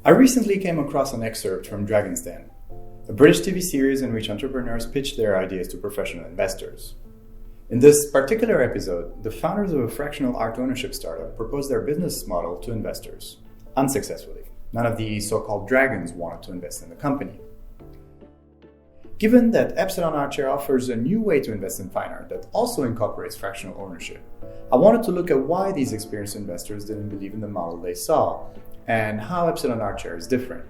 I recently came across an excerpt from Dragon's Den, a British TV series in which entrepreneurs pitch their ideas to professional investors. In this particular episode, the founders of a fractional art ownership startup proposed their business model to investors, unsuccessfully. None of the so-called dragons wanted to invest in the company. Given that Epsilon ArtShare offers a new way to invest in fine art that also incorporates fractional ownership, I wanted to look at why these experienced investors didn't believe in the model they saw, and how Epsilon ArtShare is different.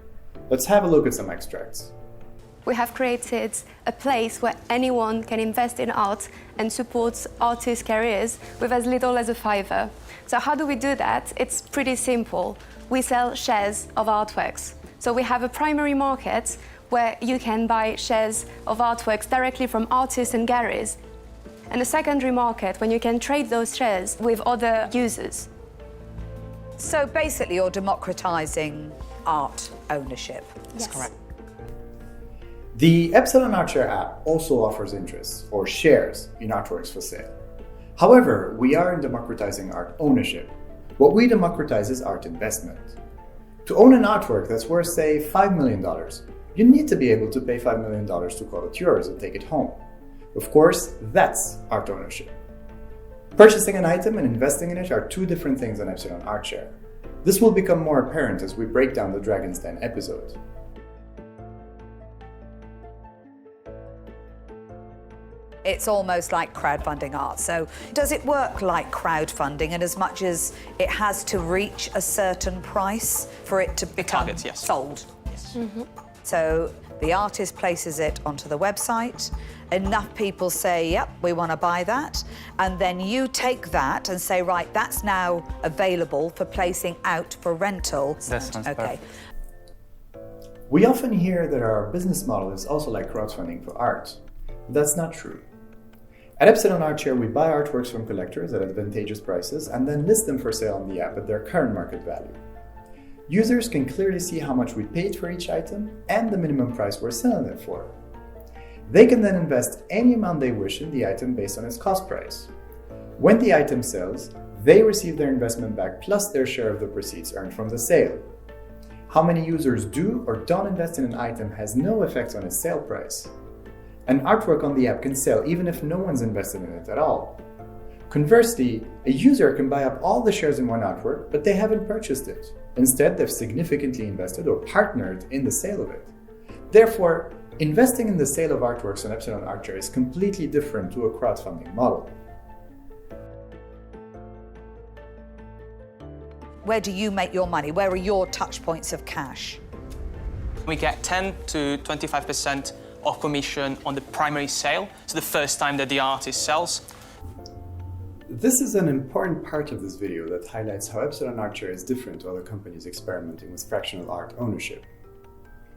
Let's have a look at some extracts. We have created a place where anyone can invest in art and support artists' careers with as little as a $5. So how do we do that? It's pretty simple. We sell shares of artworks. So we have a primary market where you can buy shares of artworks directly from artists and galleries, and a secondary market when you can trade those shares with other users. So basically you're democratizing art ownership. That's Yes. Correct. The Epsilon ArtShare app also offers interests, or shares, in artworks for sale. However, we aren't democratizing art ownership. What we democratize is art investment. To own an artwork that's worth, say, $5 million, you need to be able to pay $5 million to call it yours and take it home. Of course, that's art ownership. Purchasing an item and investing in it are two different things on Epsilon ArtShare. This will become more apparent as we break down the Dragon's Den episode. It's almost like crowdfunding art. So does it work like crowdfunding in as much as it has to reach a certain price for it to become targets, yes. sold? Yes. Mm-hmm. So the artist places it onto the website, enough people say, yep, we want to buy that, and then you take that and say, right, that's now available for placing out for rental. That sounds okay. We often hear that our business model is also like crowdfunding for art. But that's not true. At Epsilon ArtShare, we buy artworks from collectors at advantageous prices and then list them for sale on the app at their current market value. Users can clearly see how much we paid for each item and the minimum price we're selling it for. They can then invest any amount they wish in the item based on its cost price. When the item sells, they receive their investment back plus their share of the proceeds earned from the sale. How many users do or don't invest in an item has no effect on its sale price. An artwork on the app can sell even if no one's invested in it at all. Conversely, a user can buy up all the shares in one artwork, but they haven't purchased it. Instead, they've significantly invested or partnered in the sale of it. Therefore, investing in the sale of artworks on Epsilon ArtShare is completely different to a crowdfunding model. Where do you make your money? Where are your touch points of cash? We get 10 to 25% of commission on the primary sale, so the first time that the artist sells. This is an important part of this video that highlights how Epsilon ArtShare is different to other companies experimenting with fractional art ownership.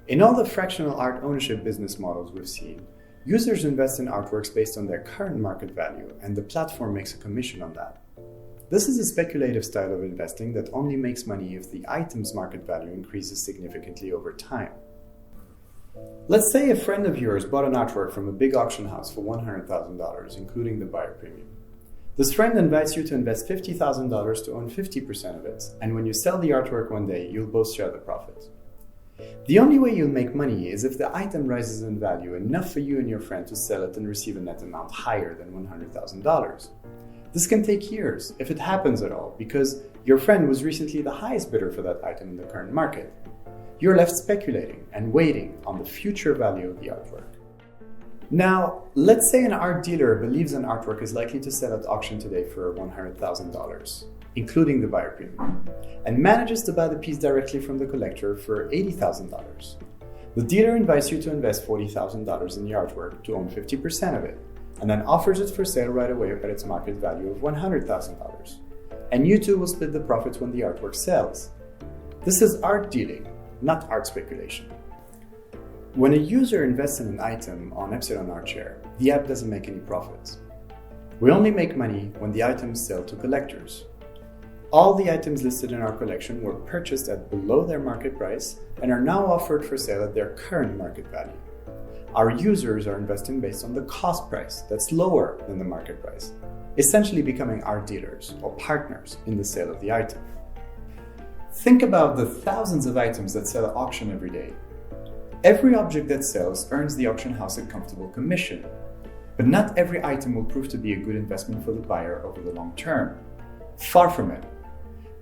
In all the fractional art ownership business models we've seen, users invest in artworks based on their current market value, and the platform makes a commission on that. This is a speculative style of investing that only makes money if the item's market value increases significantly over time. Let's say a friend of yours bought an artwork from a big auction house for $100,000, including the buyer premium. This friend invites you to invest $50,000 to own 50% of it, and when you sell the artwork one day, you'll both share the profit. The only way you'll make money is if the item rises in value enough for you and your friend to sell it and receive a net amount higher than $100,000. This can take years, if it happens at all, because your friend was recently the highest bidder for that item in the current market. You're left speculating and waiting on the future value of the artwork. Now, let's say an art dealer believes an artwork is likely to sell at auction today for $100,000, including the buyer premium, and manages to buy the piece directly from the collector for $80,000. The dealer invites you to invest $40,000 in the artwork to own 50% of it, and then offers it for sale right away at its market value of $100,000. And you two will split the profits when the artwork sells. This is art dealing, not art speculation. When a user invests in an item on Epsilon ArtShare, the app doesn't make any profits. We only make money when the items sell to collectors. All the items listed in our collection were purchased at below their market price and are now offered for sale at their current market value. Our users are investing based on the cost price that's lower than the market price, essentially becoming art dealers or partners in the sale of the item. Think about the thousands of items that sell at auction every day. Every object that sells earns the auction house a comfortable commission, but not every item will prove to be a good investment for the buyer over the long term. Far from it.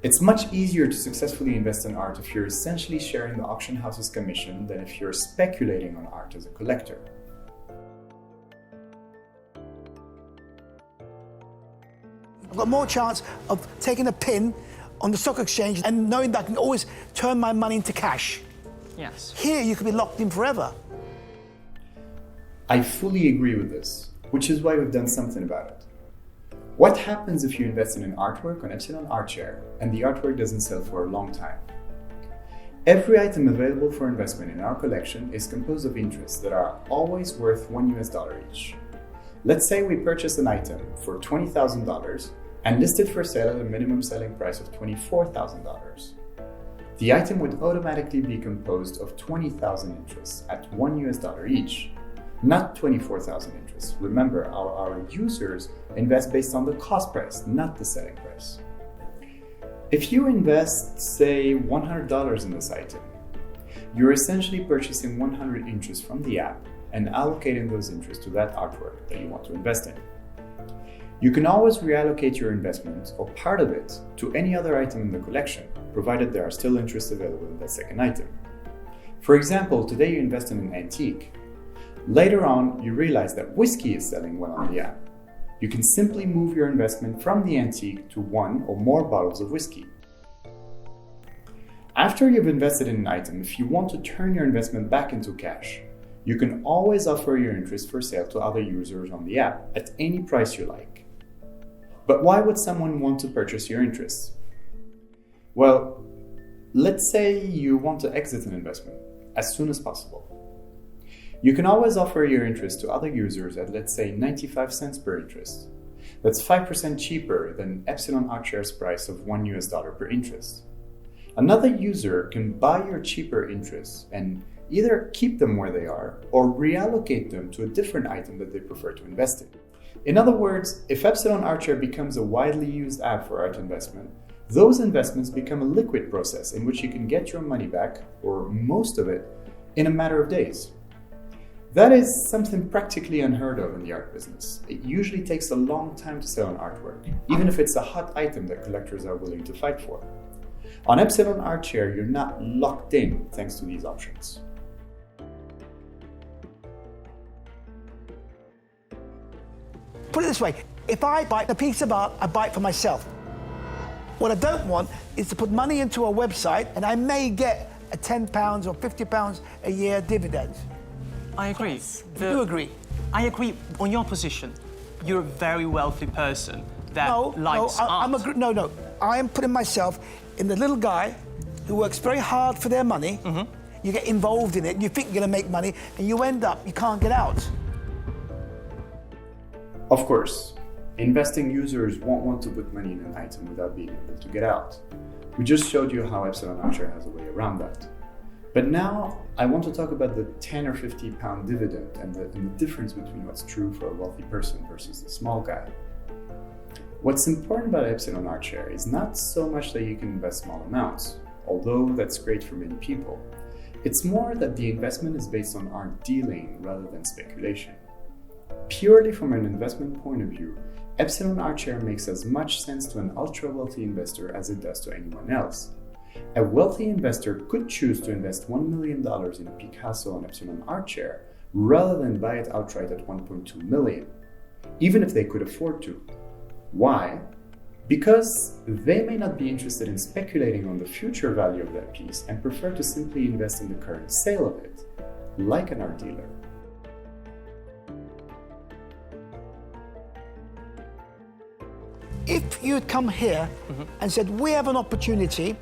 It's much easier to successfully invest in art if you're essentially sharing the auction house's commission than if you're speculating on art as a collector. I've got more chance of taking a pin on the stock exchange and knowing that I can always turn my money into cash. Yes. Here, you could be locked in forever. I fully agree with this, which is why we've done something about it. What happens if you invest in an artwork on Epsilon ArtShare and the artwork doesn't sell for a long time? Every item available for investment in our collection is composed of interests that are always worth $1 each. Let's say we purchase an item for $20,000 and list it for sale at a minimum selling price of $24,000. The item would automatically be composed of 20,000 interests at $1 each, not 24,000 interests. Remember, our users invest based on the cost price, not the selling price. If you invest, say, $100 in this item, you're essentially purchasing 100 interests from the app and allocating those interests to that artwork that you want to invest in. You can always reallocate your investment or part of it to any other item in the collection, provided there are still interests available in that second item. For example, today you invest in an antique. Later on, you realize that whiskey is selling well on the app. You can simply move your investment from the antique to one or more bottles of whiskey. After you've invested in an item, if you want to turn your investment back into cash, you can always offer your interest for sale to other users on the app at any price you like. But why would someone want to purchase your interests? Well, let's say you want to exit an investment as soon as possible. You can always offer your interest to other users at, let's say, 95 cents per interest. That's 5% cheaper than Epsilon ArtShare's price of $1 per interest. Another user can buy your cheaper interests and either keep them where they are or reallocate them to a different item that they prefer to invest in. In other words, if Epsilon ArtShare becomes a widely used app for art investment, those investments become a liquid process in which you can get your money back, or most of it, in a matter of days. That is something practically unheard of in the art business. It usually takes a long time to sell an artwork, even if it's a hot item that collectors are willing to fight for. On Epsilon ArtShare, you're not locked in thanks to these options. Put it this way, if I buy a piece of art, I buy it for myself. What I don't want is to put money into a website and I may get a £10 or £50 a year dividend. I agree. Yes. You agree? I agree. On your position, you're a very wealthy person that likes art. No. I am putting myself in the little guy who works very hard for their money. Mm-hmm. You get involved in it, you think you're going to make money, and you end up, you can't get out. Of course, investing users won't want to put money in an item without being able to get out. We just showed you how Epsilon ArtShare has a way around that. But now, I want to talk about the 10 or 50 pound dividend and the difference between what's true for a wealthy person versus the small guy. What's important about Epsilon ArtShare is not so much that you can invest small amounts, although that's great for many people. It's more that the investment is based on art dealing rather than speculation. Purely from an investment point of view, Epsilon ArtShare makes as much sense to an ultra-wealthy investor as it does to anyone else. A wealthy investor could choose to invest $1 million in a Picasso on Epsilon ArtShare rather than buy it outright at $1.2 million, even if they could afford to. Why? Because they may not be interested in speculating on the future value of that piece and prefer to simply invest in the current sale of it, like an art dealer. If you had come here and said, we have an opportunity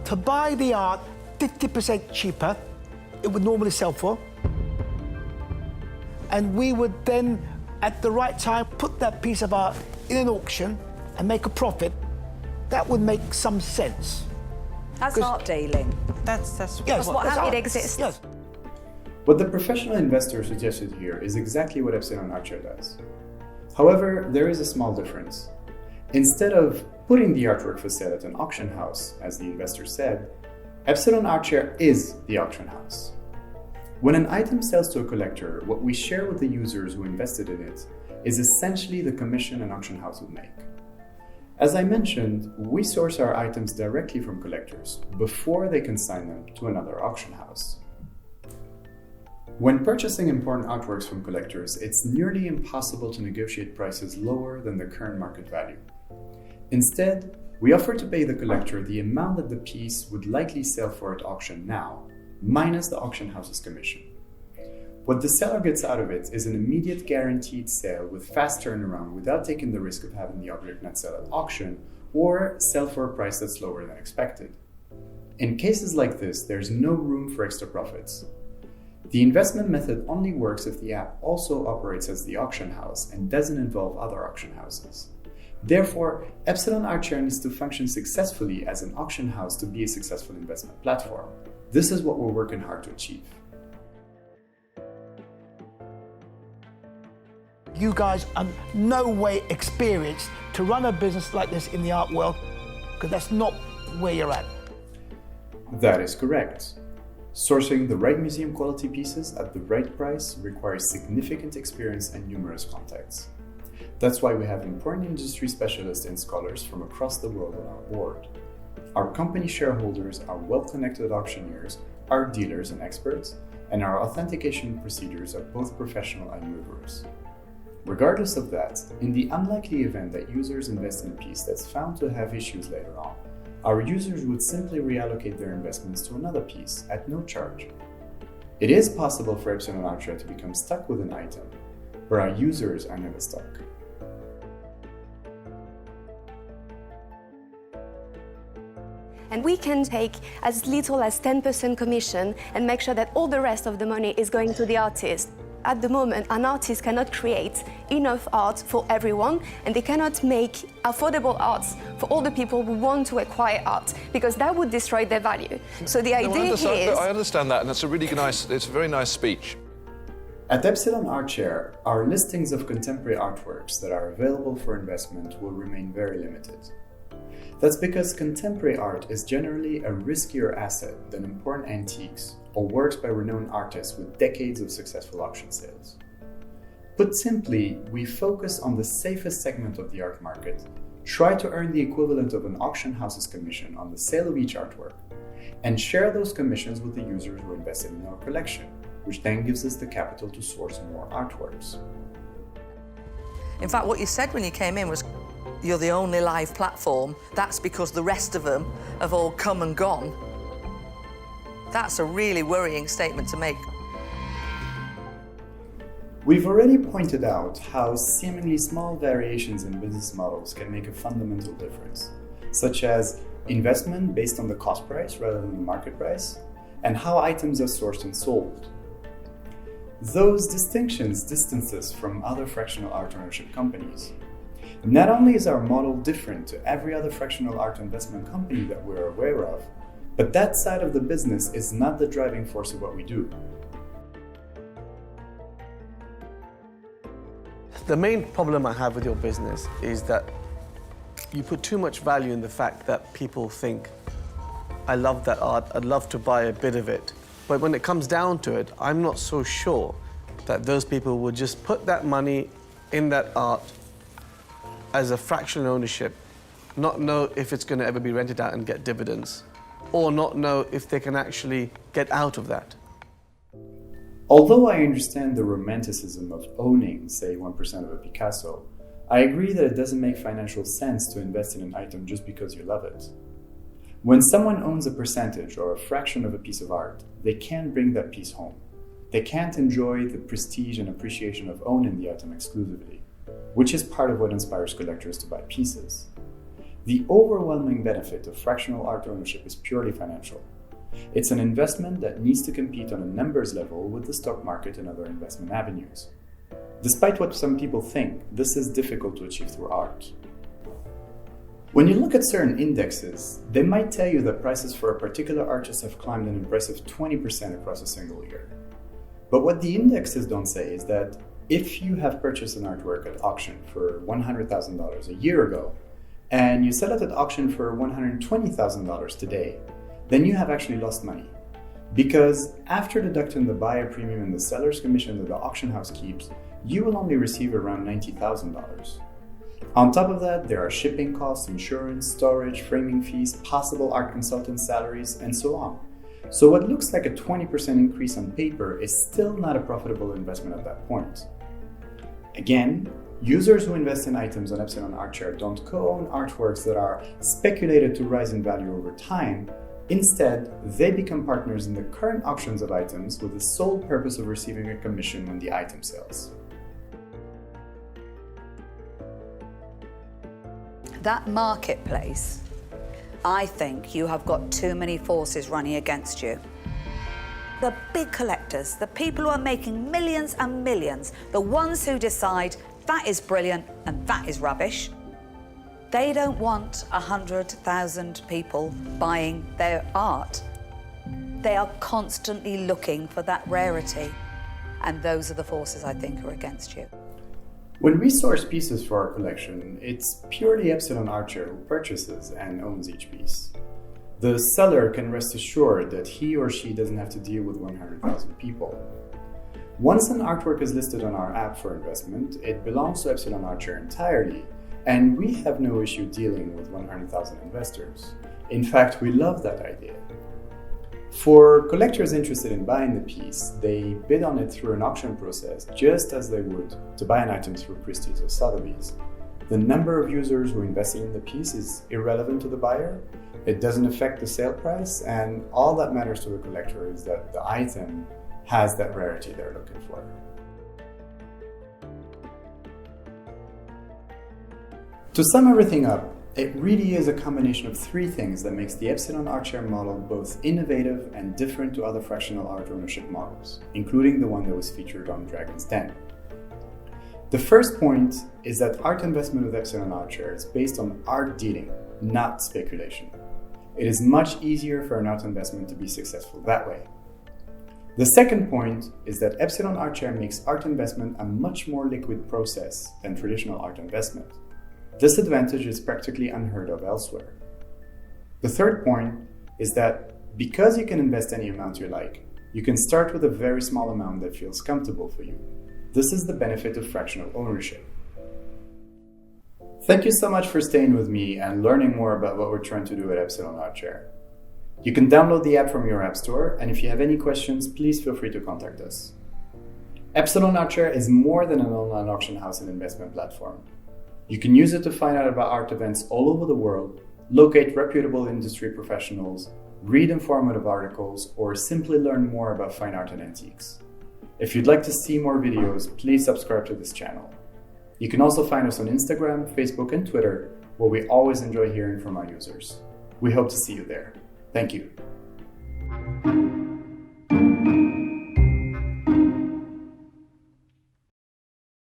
to buy the art 50% cheaper, it would normally sell for, and we would then, at the right time, put that piece of art in an auction and make a profit, that would make some sense. That's art dealing. That's yes, how art. it exists. Yes. What the professional investor suggested here is exactly what Epsilon ArtShare does. However, there is a small difference. Instead of putting the artwork for sale at an auction house, as the investor said, Epsilon ArtShare is the auction house. When an item sells to a collector, what we share with the users who invested in it is essentially the commission an auction house would make. As I mentioned, we source our items directly from collectors before they consign them to another auction house. When purchasing important artworks from collectors, it's nearly impossible to negotiate prices lower than the current market value. Instead, we offer to pay the collector the amount that the piece would likely sell for at auction now, minus the auction house's commission. What the seller gets out of it is an immediate guaranteed sale with fast turnaround without taking the risk of having the object not sell at auction or sell for a price that's lower than expected. In cases like this, there's no room for extra profits. The investment method only works if the app also operates as the auction house and doesn't involve other auction houses. Therefore, Epsilon ArtShare needs to function successfully as an auction house to be a successful investment platform. This is what we're working hard to achieve. You guys are no way experienced to run a business like this in the art world, because that's not where you're at. That is correct. Sourcing the right museum quality pieces at the right price requires significant experience and numerous contacts. That's why we have important industry specialists and scholars from across the world on our board. Our company shareholders are well-connected auctioneers, art dealers and experts, and our authentication procedures are both professional and rigorous. Regardless of that, in the unlikely event that users invest in a piece that's found to have issues later on, our users would simply reallocate their investments to another piece at no charge. It is possible for Epsilon ArtShare to become stuck with an item, but our users are never stuck. And we can take as little as 10% commission and make sure that all the rest of the money is going to the artist. At the moment, an artist cannot create enough art for everyone, and they cannot make affordable art for all the people who want to acquire art, because that would destroy their value. So the idea is... I understand that, and that's it's a very nice speech. At Epsilon ArtShare, our listings of contemporary artworks that are available for investment will remain very limited. That's because contemporary art is generally a riskier asset than important antiques or works by renowned artists with decades of successful auction sales. Put simply, we focus on the safest segment of the art market, try to earn the equivalent of an auction house's commission on the sale of each artwork, and share those commissions with the users who invested in our collection, which then gives us the capital to source more artworks. In fact, what you said when you came in was, you're the only live platform. That's because the rest of them have all come and gone. That's a really worrying statement to make. We've already pointed out how seemingly small variations in business models can make a fundamental difference, such as investment based on the cost price rather than the market price, and how items are sourced and sold. Those distinctions distance us from other fractional art ownership companies. Not only is our model different to every other fractional art investment company that we're aware of, but that side of the business is not the driving force of what we do. The main problem I have with your business is that you put too much value in the fact that people think, I love that art, I'd love to buy a bit of it. But when it comes down to it, I'm not so sure that those people would just put that money in that art as a fractional ownership, not know if it's going to ever be rented out and get dividends, or not know if they can actually get out of that. Although I understand the romanticism of owning, say, 1% of a Picasso, I agree that it doesn't make financial sense to invest in an item just because you love it. When someone owns a percentage or a fraction of a piece of art, they can't bring that piece home. They can't enjoy the prestige and appreciation of owning the item exclusively, which is part of what inspires collectors to buy pieces. The overwhelming benefit of fractional art ownership is purely financial. It's an investment that needs to compete on a numbers level with the stock market and other investment avenues. Despite what some people think, this is difficult to achieve through art. When you look at certain indexes, they might tell you that prices for a particular artist have climbed an impressive 20% across a single year. But what the indexes don't say is that if you have purchased an artwork at auction for $100,000 a year ago, and you sell it at auction for $120,000 today, then you have actually lost money. Because after deducting the buyer premium and the seller's commission that the auction house keeps, you will only receive around $90,000. On top of that, there are shipping costs, insurance, storage, framing fees, possible art consultant salaries, and so on. So what looks like a 20% increase on paper is still not a profitable investment at that point. Again, users who invest in items on Epsilon ArtShare don't co-own artworks that are speculated to rise in value over time. Instead, they become partners in the current auctions of items with the sole purpose of receiving a commission when the item sells. That marketplace, I think you have got too many forces running against you. The big collectors, the people who are making millions and millions, the ones who decide that is brilliant and that is rubbish, they don't want 100,000 people buying their art. They are constantly looking for that rarity. And those are the forces I think are against you. When we source pieces for our collection, it's purely Epsilon ArtShare who purchases and owns each piece. The seller can rest assured that he or she doesn't have to deal with 100,000 people. Once an artwork is listed on our app for investment, it belongs to Epsilon ArtShare entirely, and we have no issue dealing with 100,000 investors. In fact, we love that idea. For collectors interested in buying the piece, they bid on it through an auction process just as they would to buy an item through Christie's or Sotheby's. The number of users who invested in the piece is irrelevant to the buyer, it doesn't affect the sale price, and all that matters to the collector is that the item has that rarity they're looking for. To sum everything up, it really is a combination of three things that makes the Epsilon ArtShare model both innovative and different to other fractional art ownership models, including the one that was featured on Dragon's Den. The first point is that art investment with Epsilon ArtShare is based on art dealing, not speculation. It is much easier for an art investment to be successful that way. The second point is that Epsilon ArtShare makes art investment a much more liquid process than traditional art investment. This advantage is practically unheard of elsewhere. The third point is that because you can invest any amount you like, you can start with a very small amount that feels comfortable for you. This is the benefit of fractional ownership. Thank you so much for staying with me and learning more about what we're trying to do at Epsilon ArtShare. You can download the app from your app store, and if you have any questions, please feel free to contact us. Epsilon ArtShare is more than an online auction house and investment platform. You can use it to find out about art events all over the world, locate reputable industry professionals, read informative articles, or simply learn more about fine art and antiques. If you'd like to see more videos, please subscribe to this channel. You can also find us on Instagram, Facebook, and Twitter, where we always enjoy hearing from our users. We hope to see you there. Thank you.